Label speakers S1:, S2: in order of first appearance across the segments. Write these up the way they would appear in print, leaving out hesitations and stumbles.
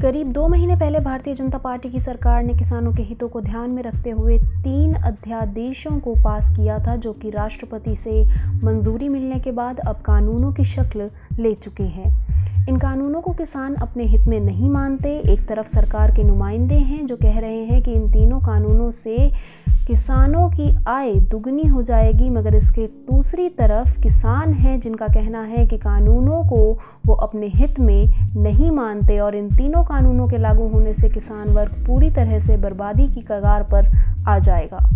S1: करीब 2 महीने पहले भारतीय जनता पार्टी की सरकार ने किसानों के हितों को ध्यान में रखते हुए 3 अध्यादेशों को पास किया था, जो कि राष्ट्रपति से मंजूरी मिलने के बाद अब कानूनों की शक्ल ले चुके हैं। इन कानूनों को किसान अपने हित में नहीं मानते। एक तरफ सरकार के नुमाइंदे हैं जो कह रहे हैं कि इन तीनों कानूनों से किसानों की आय दुगनी हो जाएगी, मगर इसके दूसरी तरफ किसान हैं जिनका कहना है कि कानूनों को वो अपने हित में नहीं मानते और इन तीनों कानूनों के लागू होने से किसान वर्ग पूरी तरह से बर्बादी की कगार पर आ जाएगा।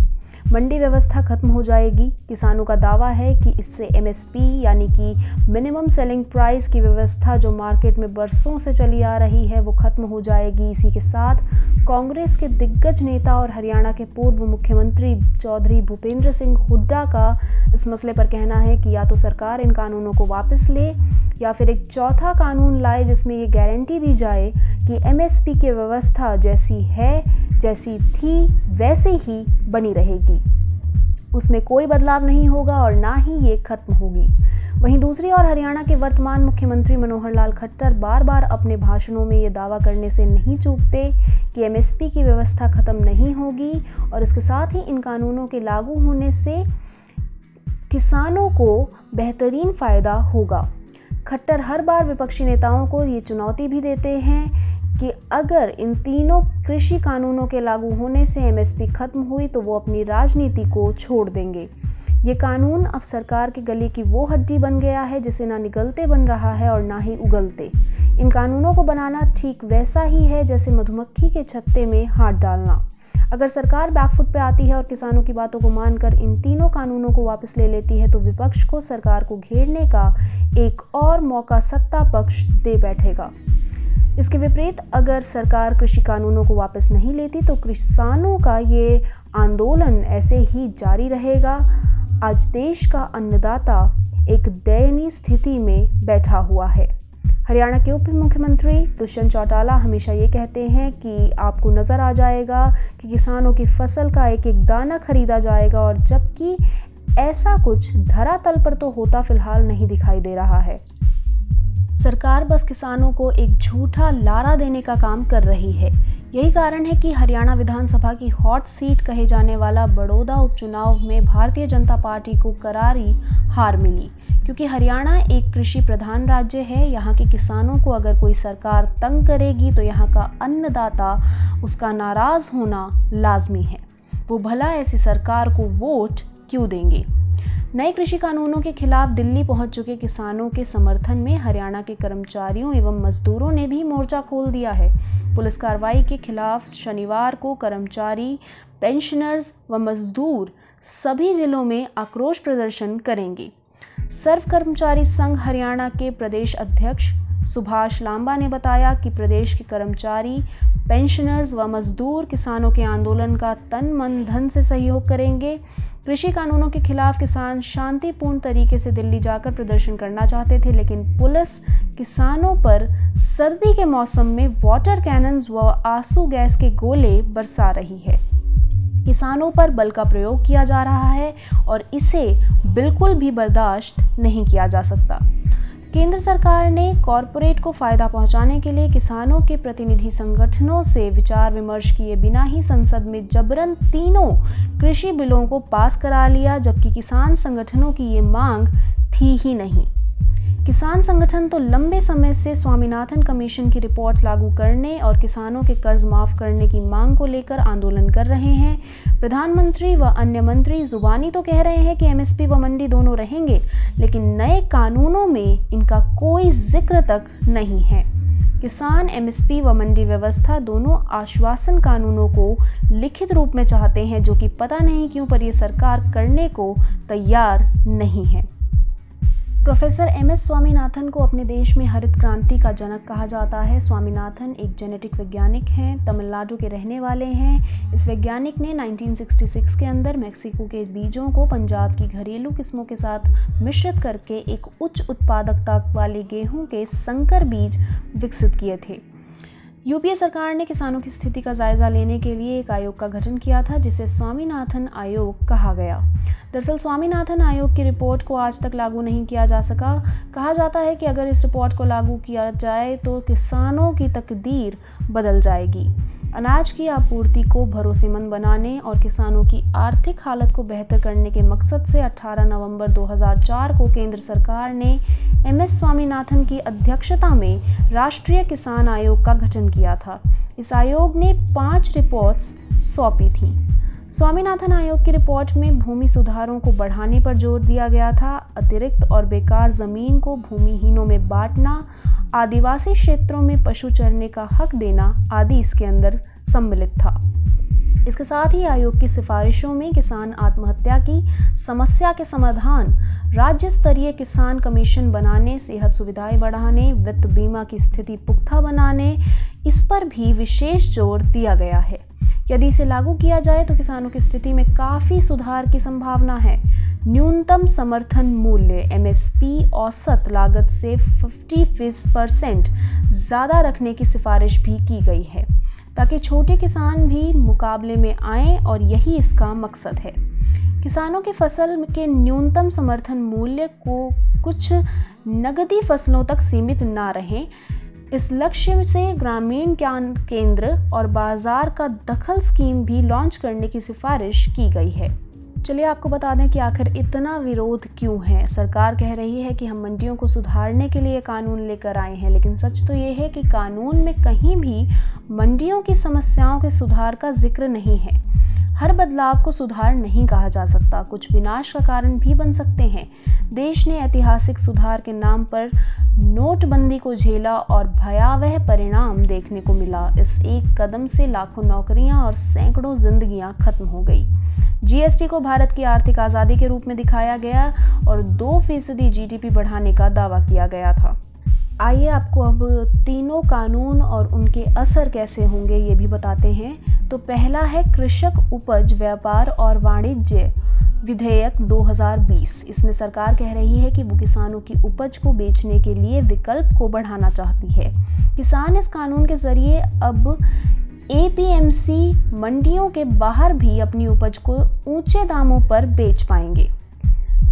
S1: मंडी व्यवस्था खत्म हो जाएगी। किसानों का दावा है कि इससे एमएसपी यानी कि मिनिमम सेलिंग प्राइस की व्यवस्था जो मार्केट में बरसों से चली आ रही है वो खत्म हो जाएगी। इसी के साथ कांग्रेस के दिग्गज नेता और हरियाणा के पूर्व मुख्यमंत्री चौधरी भूपेंद्र सिंह हुड्डा का इस मसले पर कहना है कि या तो सरकार इन कानूनों को वापस ले या फिर एक चौथा कानून लाए जिसमें ये गारंटी दी जाए कि एमएसपी की व्यवस्था जैसी थी वैसे ही बनी रहेगी, उसमें कोई बदलाव नहीं होगा और ना ही ये खत्म होगी। वहीं दूसरी ओर हरियाणा के वर्तमान मुख्यमंत्री मनोहर लाल खट्टर बार बार अपने भाषणों में ये दावा करने से नहीं चूकते कि एमएसपी की व्यवस्था खत्म नहीं होगी और इसके साथ ही इन कानूनों के लागू होने से किसानों को बेहतरीन फायदा होगा। खट्टर हर बार विपक्षी नेताओं को ये चुनौती भी देते हैं कि अगर इन तीनों कृषि कानूनों के लागू होने से एमएसपी खत्म हुई तो वो अपनी राजनीति को छोड़ देंगे। ये कानून अब सरकार के गले की वो हड्डी बन गया है जिसे ना निगलते बन रहा है और ना ही उगलते। इन कानूनों को बनाना ठीक वैसा ही है जैसे मधुमक्खी के छत्ते में हाथ डालना। अगर सरकार बैकफुट पे आती है और किसानों की बातों को मानकर इन तीनों कानूनों को वापस ले लेती है तो विपक्ष को सरकार को घेरने का एक और मौका सत्ता पक्ष दे बैठेगा। इसके विपरीत अगर सरकार कृषि कानूनों को वापस नहीं लेती तो किसानों का ये आंदोलन ऐसे ही जारी रहेगा। आज देश का अन्नदाता एक दयनीय स्थिति में बैठा हुआ है। हरियाणा के उप मुख्यमंत्री दुष्यंत चौटाला हमेशा ये कहते हैं कि आपको नज़र आ जाएगा कि किसानों की फसल का एक एक दाना खरीदा जाएगा, और जबकि ऐसा कुछ धरातल पर तो होता फिलहाल नहीं दिखाई दे रहा है। सरकार बस किसानों को एक झूठा लारा देने का काम कर रही है। यही कारण है कि हरियाणा विधानसभा की हॉट सीट कहे जाने वाला बड़ौदा उपचुनाव में भारतीय जनता पार्टी को करारी हार मिली, क्योंकि हरियाणा एक कृषि प्रधान राज्य है। यहाँ के किसानों को अगर कोई सरकार तंग करेगी तो यहाँ का अन्नदाता उसका नाराज़ होना लाजमी है। वो भला ऐसी सरकार को वोट क्यों देंगे। नए कृषि कानूनों के खिलाफ दिल्ली पहुंच चुके किसानों के समर्थन में हरियाणा के कर्मचारियों एवं मजदूरों ने भी मोर्चा खोल दिया है। पुलिस कार्रवाई के खिलाफ शनिवार को कर्मचारी, पेंशनर्स व मजदूर सभी जिलों में आक्रोश प्रदर्शन करेंगे। सर्व कर्मचारी संघ हरियाणा के प्रदेश अध्यक्ष सुभाष लांबा ने बताया कि प्रदेश के कर्मचारी, पेंशनर्स व मजदूर किसानों के आंदोलन का तन मन धन से सहयोग करेंगे। कृषि कानूनों के खिलाफ किसान शांतिपूर्ण तरीके से दिल्ली जाकर प्रदर्शन करना चाहते थे, लेकिन पुलिस किसानों पर सर्दी के मौसम में वाटर कैनन्स व आंसू गैस के गोले बरसा रही है। किसानों पर बल का प्रयोग किया जा रहा है और इसे बिल्कुल भी बर्दाश्त नहीं किया जा सकता। केंद्र सरकार ने कॉरपोरेट को फायदा पहुंचाने के लिए किसानों के प्रतिनिधि संगठनों से विचार विमर्श किए बिना ही संसद में जबरन तीनों कृषि बिलों को पास करा लिया, जबकि किसान संगठनों की ये मांग थी ही नहीं। किसान संगठन तो लंबे समय से स्वामीनाथन कमीशन की रिपोर्ट लागू करने और किसानों के कर्ज माफ करने की मांग को लेकर आंदोलन कर रहे हैं। प्रधानमंत्री व अन्य मंत्री जुबानी तो कह रहे हैं कि एमएसपी व मंडी दोनों रहेंगे, लेकिन नए कानूनों में इनका कोई जिक्र तक नहीं है। किसान एमएसपी व मंडी व्यवस्था दोनों आश्वासन कानूनों को लिखित रूप में चाहते हैं, जो कि पता नहीं क्यों पर ये सरकार करने को तैयार नहीं है। प्रोफेसर एमएस स्वामीनाथन को अपने देश में हरित क्रांति का जनक कहा जाता है। स्वामीनाथन एक जेनेटिक वैज्ञानिक हैं, तमिलनाडु के रहने वाले हैं। इस वैज्ञानिक ने 1966 के अंदर मैक्सिको के बीजों को पंजाब की घरेलू किस्मों के साथ मिश्रित करके एक उच्च उत्पादकता वाले गेहूं के संकर बीज विकसित किए थे। यूपीए सरकार ने किसानों की स्थिति का जायजा लेने के लिए एक आयोग का गठन किया था, जिसे स्वामीनाथन आयोग कहा गया। दरअसल स्वामीनाथन आयोग की रिपोर्ट को आज तक लागू नहीं किया जा सका। कहा जाता है कि अगर इस रिपोर्ट को लागू किया जाए तो किसानों की तकदीर बदल जाएगी। अनाज की आपूर्ति को भरोसेमंद बनाने और किसानों की आर्थिक हालत को बेहतर करने के मकसद से 18 नवंबर 2004 को केंद्र सरकार ने एमएस स्वामीनाथन की अध्यक्षता में राष्ट्रीय किसान आयोग का गठन किया था। इस आयोग ने 5 रिपोर्ट्स सौंपी थीं। स्वामीनाथन आयोग की रिपोर्ट में भूमि सुधारों को बढ़ाने पर जोर दिया गया था। अतिरिक्त और बेकार जमीन को भूमिहीनों में बांटना, आदिवासी क्षेत्रों में पशु चरने का हक देना आदि इसके अंदर सम्मिलित था। इसके साथ ही आयोग की सिफारिशों में किसान आत्महत्या की समस्या के समाधान, राज्य स्तरीय किसान कमीशन बनाने, सेहत सुविधाएं बढ़ाने, वित्त बीमा की स्थिति पुख्ता बनाने, इस पर भी विशेष जोर दिया गया है। यदि इसे लागू किया जाए तो किसानों की स्थिति में काफ़ी सुधार की संभावना है। न्यूनतम समर्थन मूल्य एमएसपी औसत लागत से 50% ज़्यादा रखने की सिफारिश भी की गई है, ताकि छोटे किसान भी मुकाबले में आएं, और यही इसका मकसद है। किसानों की फसल के न्यूनतम समर्थन मूल्य को कुछ नगदी फसलों तक सीमित ना रहें, इस लक्ष्य से ग्रामीण ज्ञान केंद्र और बाजार का दखल स्कीम भी लॉन्च करने की सिफारिश की गई है। चलिए आपको बता दें कि आखिर इतना विरोध क्यों है। सरकार कह रही है कि हम मंडियों को सुधारने के लिए कानून लेकर आए हैं, लेकिन सच तो ये है कि कानून में कहीं भी मंडियों की समस्याओं के सुधार का जिक्र नहीं है। हर बदलाव को सुधार नहीं कहा जा सकता, कुछ विनाश का कारण भी बन सकते हैं। देश ने ऐतिहासिक सुधार के नाम पर नोटबंदी को झेला और भयावह परिणाम देखने को मिला। इस एक कदम से लाखों नौकरियां और सैकड़ों जिंदगियां खत्म हो गई। जीएसटी को भारत की आर्थिक आज़ादी के रूप में दिखाया गया और 2% जीडीपी बढ़ाने का दावा किया गया था। आइए आपको अब तीनों कानून और उनके असर कैसे होंगे ये भी बताते हैं। तो पहला है कृषक उपज व्यापार और वाणिज्य विधेयक 2020। इसमें सरकार कह रही है कि वो किसानों की उपज को बेचने के लिए विकल्प को बढ़ाना चाहती है। किसान इस कानून के जरिए अब एपीएमसी मंडियों के बाहर भी अपनी उपज को ऊंचे दामों पर बेच पाएंगे,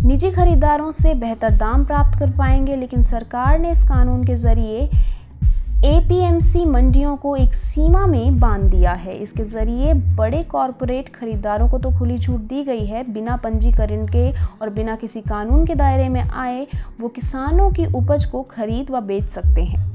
S1: निजी खरीदारों से बेहतर दाम प्राप्त कर पाएंगे। लेकिन सरकार ने इस कानून के जरिए एपीएमसी मंडियों को एक सीमा में बांध दिया है। इसके जरिए बड़े कॉरपोरेट खरीदारों को तो खुली छूट दी गई है, बिना पंजीकरण के और बिना किसी कानून के दायरे में आए वो किसानों की उपज को खरीद व बेच सकते हैं।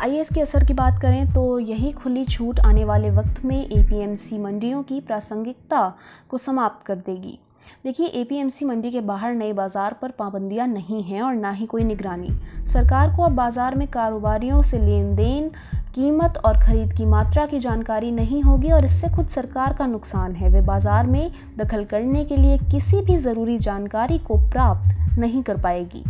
S1: आइए इसके असर की बात करें तो यही खुली छूट आने वाले वक्त में एपीएमसी मंडियों की प्रासंगिकता को समाप्त कर देगी। देखिए, एपीएमसी मंडी के बाहर नए बाज़ार पर पाबंदियां नहीं हैं और ना ही कोई निगरानी। सरकार को अब बाज़ार में कारोबारियों से लेन देन, कीमत और खरीद की मात्रा की जानकारी नहीं होगी और इससे खुद सरकार का नुकसान है। वे बाज़ार में दखल करने के लिए किसी भी ज़रूरी जानकारी को प्राप्त नहीं कर पाएगी।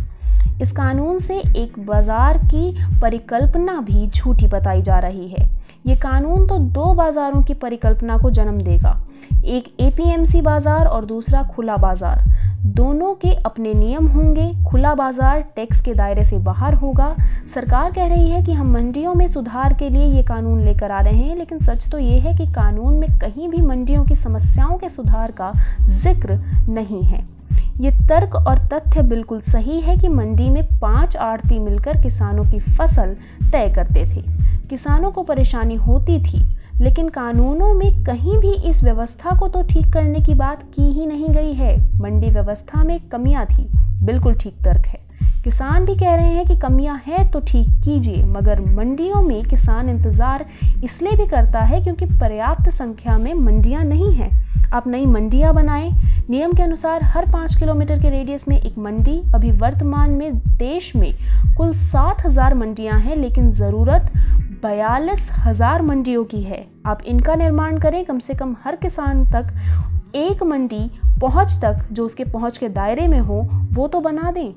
S1: इस कानून से एक बाज़ार की परिकल्पना भी झूठी बताई जा रही है। ये कानून तो 2 बाज़ारों की परिकल्पना को जन्म देगा, एक एपीएमसी बाज़ार और दूसरा खुला बाज़ार। दोनों के अपने नियम होंगे। खुला बाज़ार टैक्स के दायरे से बाहर होगा। सरकार कह रही है कि हम मंडियों में सुधार के लिए ये कानून लेकर आ रहे हैं, लेकिन सच तो ये है कि कानून में कहीं भी मंडियों की समस्याओं के सुधार का जिक्र नहीं है। ये तर्क और तथ्य बिल्कुल सही है कि मंडी में 5 आढ़ती मिलकर किसानों की फसल तय करते थे। किसानों को परेशानी होती थी, लेकिन कानूनों में कहीं भी इस व्यवस्था को तो ठीक करने की बात की ही नहीं गई है। मंडी व्यवस्था में कमियां थी, बिल्कुल ठीक तर्क है। किसान भी कह रहे हैं कि कमियां हैं तो ठीक कीजिए, मगर मंडियों में किसान इंतज़ार इसलिए भी करता है क्योंकि पर्याप्त संख्या में मंडियां नहीं हैं। आप नई मंडियां बनाएं। नियम के अनुसार हर 5 किलोमीटर के रेडियस में एक मंडी। अभी वर्तमान में देश में कुल 7,000 मंडियां हैं, लेकिन ज़रूरत 42,000 मंडियों की है। आप इनका निर्माण करें। कम से कम हर किसान तक एक मंडी पहुंच तक जो उसके पहुंच के दायरे में हो वो तो बना दें।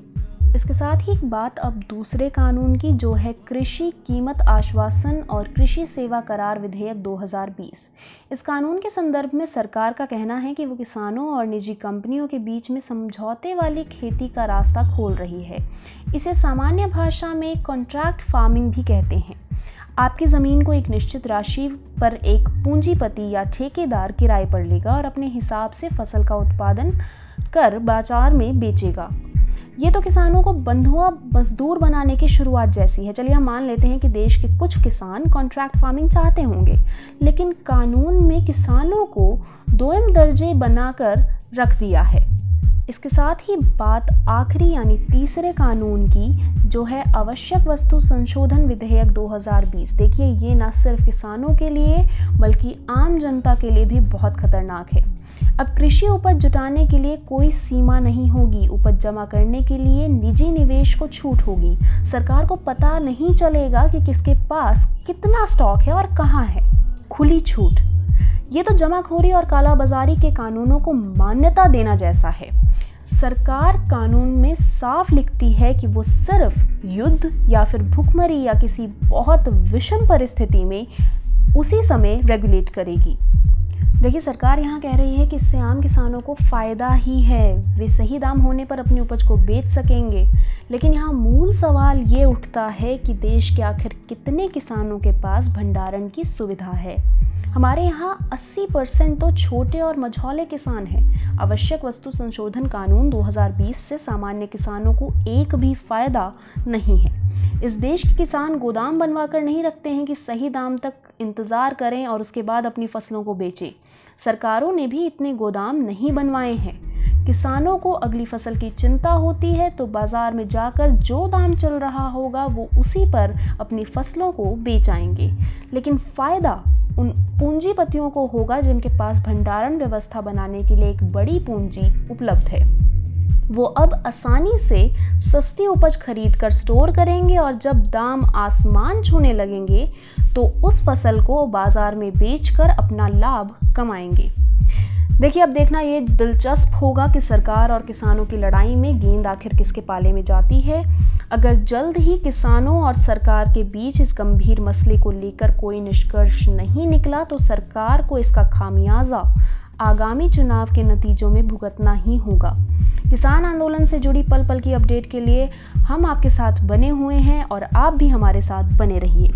S1: इसके साथ ही एक बात अब दूसरे कानून की, जो है कृषि कीमत आश्वासन और कृषि सेवा करार विधेयक 2020। इस कानून के संदर्भ में सरकार का कहना है कि वो किसानों और निजी कंपनियों के बीच में समझौते वाली खेती का रास्ता खोल रही है। इसे सामान्य भाषा में कॉन्ट्रैक्ट फार्मिंग भी कहते हैं। आपकी ज़मीन को एक निश्चित राशि पर एक पूंजीपति या ठेकेदार किराए पर लेगा और अपने हिसाब से फसल का उत्पादन कर बाजार में बेचेगा। ये तो किसानों को बंधुआ मजदूर बनाने की शुरुआत जैसी है। चलिए हम मान लेते हैं कि देश के कुछ किसान कॉन्ट्रैक्ट फार्मिंग चाहते होंगे, लेकिन कानून में किसानों को दोयम दर्जे बनाकर रख दिया है। इसके साथ ही बात आखिरी यानी तीसरे कानून की, जो है आवश्यक वस्तु संशोधन विधेयक 2020। देखिए, ये न सिर्फ किसानों के लिए बल्कि आम जनता के लिए भी बहुत खतरनाक है। अब कृषि उपज जुटाने के लिए कोई सीमा नहीं होगी। उपज जमा करने के लिए निजी निवेश को छूट होगी। सरकार को पता नहीं चलेगा कि किसके पास कितना स्टॉक है और कहाँ है। खुली छूट, ये तो जमाखोरी और कालाबाजारी के कानूनों को मान्यता देना जैसा है। सरकार कानून में साफ लिखती है कि वो सिर्फ युद्ध या फिर भूखमरी या किसी बहुत विषम परिस्थिति में उसी समय रेगुलेट करेगी। देखिए, सरकार यहाँ कह रही है कि इससे आम किसानों को फ़ायदा ही है, वे सही दाम होने पर अपनी उपज को बेच सकेंगे। लेकिन यहाँ मूल सवाल ये उठता है कि देश के आखिर कितने किसानों के पास भंडारण की सुविधा है। हमारे यहाँ 80% तो छोटे और मझौले किसान हैं। आवश्यक वस्तु संशोधन कानून 2020 से सामान्य किसानों को एक भी फायदा नहीं है। इस देश के किसान गोदाम बनवा कर नहीं रखते हैं कि सही दाम तक इंतज़ार करें और उसके बाद अपनी फसलों को बेचें। सरकारों ने भी इतने गोदाम नहीं बनवाए हैं। किसानों को अगली फसल की चिंता होती है तो बाजार में जाकर जो दाम चल रहा होगा वो उसी पर अपनी फसलों को बेच आएंगे। लेकिन फ़ायदा उन पूंजीपतियों को होगा जिनके पास भंडारण व्यवस्था बनाने के लिए एक बड़ी पूंजी उपलब्ध है। वो अब आसानी से सस्ती उपज खरीद कर स्टोर करेंगे और जब दाम आसमान छूने लगेंगे तो उस फसल को बाजार में बेचकर अपना लाभ कमाएंगे। देखिए, अब देखना ये दिलचस्प होगा कि सरकार और किसानों की लड़ाई में गेंद आखिर किसके पाले में जाती है। अगर जल्द ही किसानों और सरकार के बीच इस गंभीर मसले को लेकर कोई निष्कर्ष नहीं निकला तो सरकार को इसका खामियाजा आगामी चुनाव के नतीजों में भुगतना ही होगा। किसान आंदोलन से जुड़ी पल पल की अपडेट के लिए हम आपके साथ बने हुए हैं और आप भी हमारे साथ बने रहिए।